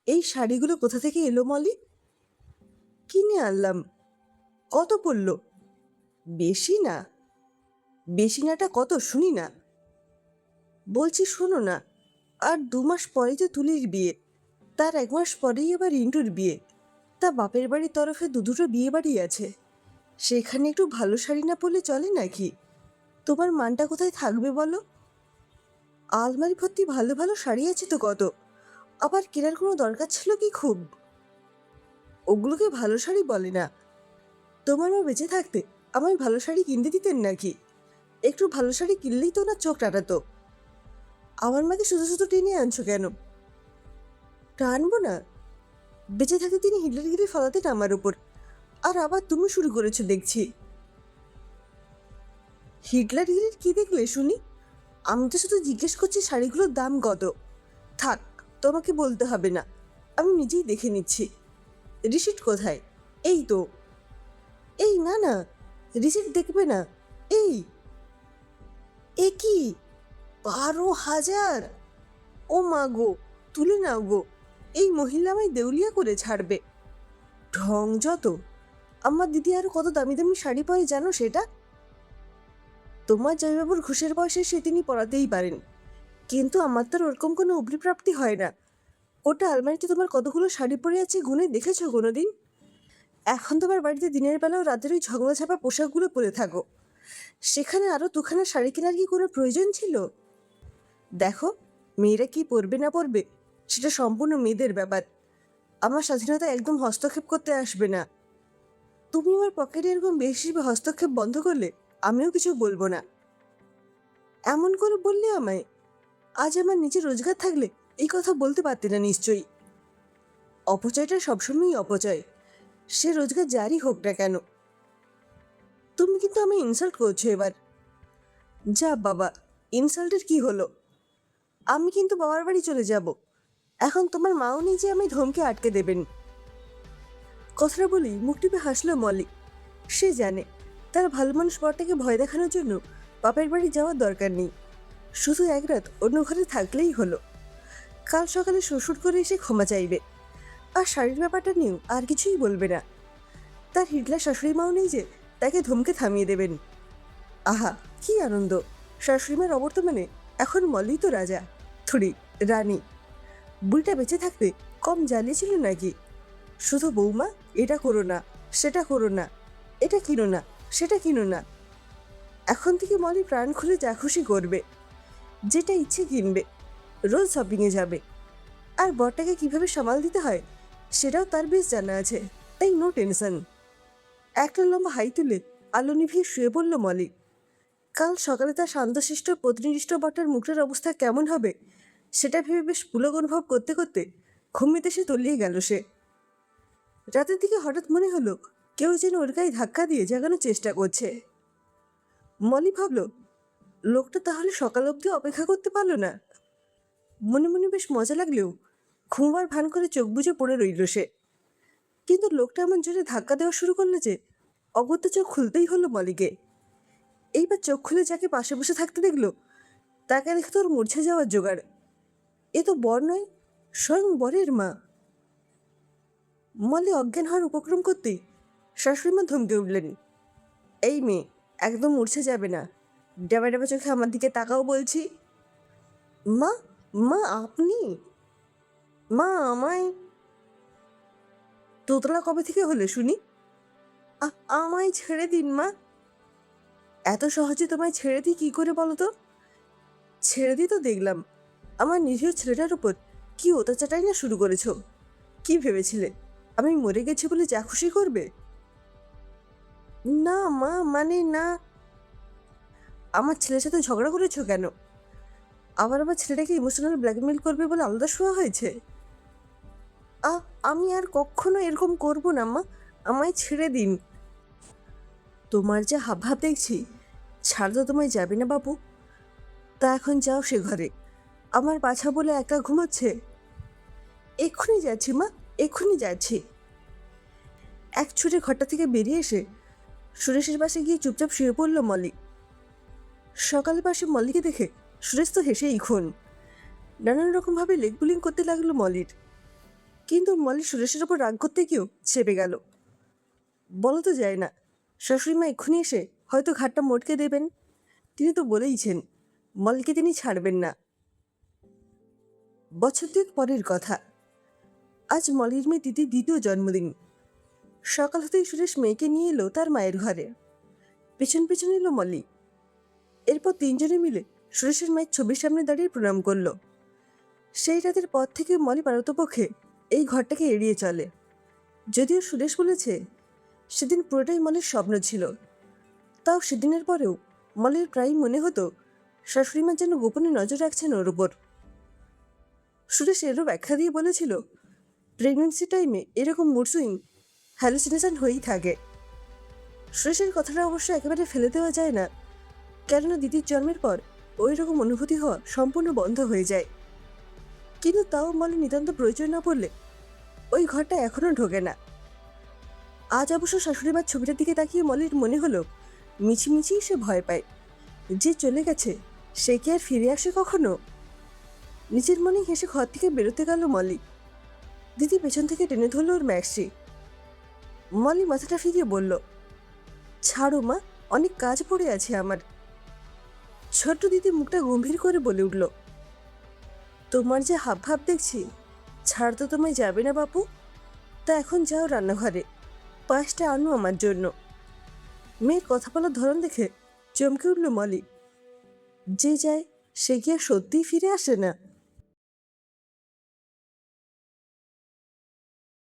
এই শাড়িগুলো কোথা থেকে এলো মলি? কিনে আনলাম। কত পড়ল? বেশি না? বেশি নাটা কত শুনি না। বলছি শোনো না, আর 2 মাস পরেই তো তুলির বিয়ে, তার 1 মাস পরেই আবার রিন্টুর বিয়ে। তা বাপের বাড়ির তরফে দুটো বিয়ে বাড়ি আছে, সেখানে একটু ভালো শাড়ি না পরলে চলে নাকি? তোমার মানটা কোথায় থাকবে বলো? আলমারি ভর্তি ভালো ভালো শাড়ি আছে তো কত, আবার কেনার কোনো দরকার ছিল কি খুব? ওগুলোকে ভালো শাড়ি বলে না। তোমার মা বেঁচে থাকতে আমায় ভালো শাড়ি কিনতে দিতেন নাকি? একটু ভালো শাড়ি কিনলেই তো না চোখ টাটাতো। আমার মাকে শুধু শুধু টেনে আনছো কেন? টানবো না? বেঁচে থাকতে তিনি হিটলারগিরি ফলাতেন আমার উপর, আর আবার তুমি শুরু করেছো দেখছি। হিটলারগিরির কি দেখলে শুনি? আমি তো শুধু জিজ্ঞেস করছি শাড়িগুলোর দাম কত। থাক, তোমাকে বলতে হবে না, আমি নিজেই দেখে নিচ্ছি। রিসিট কোথায়? এই তো। এই না না, রিসিট দেখবে না। এই, এ কি? 12,000! ও মা গো, তুলে নাও গো, এই মহিলা আমায় দেউলিয়া করে ছাড়বে। ঢং যত! আমার দিদি আরো কত দামি দামি শাড়ি পরে জানো সেটা? তোমার জামাইবাবুর ঘুষের বয়সে সে তিনি পরাতেই পারেন, কিন্তু আমার তো আর ওরকম কোনো অভিপ্রাপ্তি হয় না। ওটা আলমারিতে তোমার কতগুলো শাড়ি পরে আছে গুনে দেখেছো কোনোদিন? এখন তোমার বাড়িতে দিনের বেলাও রাতের ওই ঝগড়া ছাপা পোশাকগুলো পরে থাকো, সেখানে আরও দুখানা শাড়ি কেনার কি কোনো প্রয়োজন ছিল? দেখো, মেয়েরা কি পরবে না পরবে সেটা সম্পূর্ণ মেয়েদের ব্যাপার। আমার স্বাধীনতা একদম হস্তক্ষেপ করতে আসবে না। তুমি আমার পকেটে এরকম বেশি হস্তক্ষেপ বন্ধ করলে আমিও কিছু বলবো না। এমন করে বললে আমায়? আজ আমার নিজের রোজগার থাকলে এই কথা বলতে পারতে না নিশ্চয়ই। অপচয়টা সবসময়ই অপচয়, সে রোজগার যারই হোক না কেন। তুমি কিন্তু আমি ইনসাল্ট করছো এবার। যা বাবা, ইনসাল্টের কি হলো? আমি কিন্তু বাবার বাড়ি চলে যাব। এখন তোমার মাও নেই যে আমি ধমকে আটকে দেবেন। কথাটা বলি মুখ টিপে হাসলো মলি। সে জানে তার ভালো মানুষ বরটাকে ভয় দেখানোর জন্য বাপের বাড়ি যাওয়ার দরকার নেই, শুধু এক রাত অন্য ঘরে থাকলেই হলো। কাল সকালে শ্বশুর করে এসে ক্ষমা চাইবে, আর শাড়ির ব্যাপারটা নিয়েও আর কিছুই বলবে না। তার হিটলার শাশুড়ি মাও নেই যে তাকে ধমকে থামিয়ে দেবেন। আহা, কি আনন্দ! শাশুড়িমার অবর্তমানে এখন মলি তো রাজা, থুড়ি রানী। বুড়িটা বেঁচে থাকতে কম জ্বালিয়েছিল নাকি? শুধু বৌমা, এটা করো না, সেটা করো না, এটা কিনো না, সেটা কিনো না। এখন থেকে মলি প্রাণ খুলে যা খুশি করবে, যেটা ইচ্ছে কিনবে, রোজ শপিংয়ে যাবে। আর বরটাকে কিভাবে সামাল দিতে হয় সেটাও তার বেশ জানা আছে, তাই নো টেনশন। একটা লম্বা হাই তুলে আলো নিভিয়ে শুয়ে পড়ল মলি। কাল সকালে তার শান্তশিষ্ট প্রতিনিধিষ্ট বটার মুখের অবস্থা কেমন হবে সেটা ভেবে বেশ পুলক অনুভব করতে করতে ঘুমিতে সে তলিয়ে গেল সে। রাতের দিকে হঠাৎ মনে হলো কেউ যেন ওর গায়ে ধাক্কা দিয়ে জাগানোর চেষ্টা করছে। মলি ভাবল, লোকটা তাহলে সকাল অবধি অপেক্ষা করতে পারলো না। মনে মনে বেশ মজা লাগলেও ঘুমবার ভান করে চোখ বুজে পড়ে রইল সে। কিন্তু লোকটা এমন জোরে ধাক্কা দেওয়া শুরু করলো যে অগত্যা চোখ খুলতেই হলো মলিকে। এইবার চোখ খুলে যাকে পাশে বসে থাকতে দেখলো তাকে দেখে তোর মূর্ছে যাওয়ার জোগাড়। এ তো বর নয়, স্বয়ং বরের মা। মলি অজ্ঞান হওয়ার উপক্রম করতেই শাশুড়িমা ধমকে উঠলেন, এই মেয়ে, একদম মূর্ছে যাবে না। ডেবা ডেবা চোখে আমার দিকে তাকাও বলছি। মা, মা আপনি? মা আমায়? তোতলা কবে থেকে হলে শুনি? আমায় ছেড়ে দিন মা। এত সহজে তোমায় ছেড়ে দিই কি করে বলো তো? ছেড়ে দিই তো দেখলাম, আমার নিরীহ ছেলেটার উপর কি অত্যাচারটাই না শুরু করেছো। কি ভেবেছিলে আমি মরে গেছি বলে যা খুশি করবে? না মা, মানে না। আমার ছেলের সাথে ঝগড়া করেছো কেন? আবার আমার ছেলেটাকে ইমোশনাল ব্ল্যাকমেল করবে বলে আলাদা শোয়া হয়েছে? আ আমি আর কখনো এরকম করব না মা, আমায় ছেড়ে দিন। তোমার যা হাবভাব দেখছি, ছাড় তো তোমায় যাবে না বাবু। তা এখন যাও সে ঘরে, আমার বাছা বলে একা ঘুমাচ্ছে। এক্ষুনি যাচ্ছি মা, এক্ষুনি যাচ্ছি। এক ছুটে ঘরটা থেকে বেরিয়ে এসে সুরেশের পাশে গিয়ে চুপচাপ শুয়ে পড়ল মলি। সকালে পাশে মলিকে দেখে সুরেশ তো হেসেই খুন। নানান রকমভাবে লেগ পুলিং করতে লাগলো মলির। কিন্তু মলি সুরেশের ওপর রাগ করতে গিয়েও চেপে গেল। বলা তো যায় না, শাশুড়ি মা এক্ষুনি এসে হয়তো ঘাটটা মটকে দেবেন। তিনি তো বলেইছেন মলকে তিনি ছাড়বেন না। বছর দুয়েক পরের কথা। আজ মলির মেয়ে দিদির দ্বিতীয় জন্মদিন। সকাল হতেই সুরেশ মেয়েকে নিয়ে এলো তার মায়ের ঘরে। পেছন পেছন এলো মলি। এরপর তিনজনে মিলে সুরেশের মায়ের ছবির সামনে দাঁড়িয়ে প্রণাম করলো। সেই রাতের পর থেকে মলি পারতপক্ষে এই ঘরটাকে এড়িয়ে চলে। যদিও সুরেশ বলেছে সেদিন পুরোটাই মলির স্বপ্ন ছিল, তাও সেদিনের পরেও মলির প্রায়ই মনে হতো শাশুড়িমা যেন গোপনে নজর রাখছেন ওর উপর। সুরেশ এরও ব্যাখ্যা দিয়ে বলেছিল প্রেগনেন্সি টাইমে এরকম মুড সুইং হ্যালুসিনেশন হয়েই থাকে। সুরেশের কথাটা অবশ্য একেবারে ফেলে দেওয়া যায় না, কেননা দিদির জন্মের পর ওই রকম অনুভূতি হওয়া সম্পূর্ণ বন্ধ হয়ে যায়। কিন্তু তাও মলি নিতান্ত প্রয়োজন না পড়লে ওই ঘরটা এখনও ঢোকে না। আজ অবশ্য শাশুড়িমার ছবিটার দিকে তাকিয়ে মলির মনে হলো মিছিমিছিই সে ভয় পায়। যে চলে গেছে সে কি আর ফিরে আসে কখনো? নিজের মনেই হেসে ঘর থেকে বেরোতে গেল মলি। দিদি পেছন থেকে টেনে ধরল ওর ম্যাক্সি। মলি মাথাটা ফিরিয়ে বলল, ছাড়ো মা, অনেক কাজ পড়ে আছে আমার। ছোট্ট দিদি মুখটা গম্ভীর করে বলে উঠল, তোমার যে হাব ভাব দেখছি, ছাড় তো তোমায় যাবে না বাপু। তা এখন যাও রান্নাঘরে, পায়েসটা আনো আমার জন্য। মেয়ের কথা বলার ধরন দেখে চমকে উঠল মলি। যে যায় সে কি আর সত্যিই ফিরে আসে না?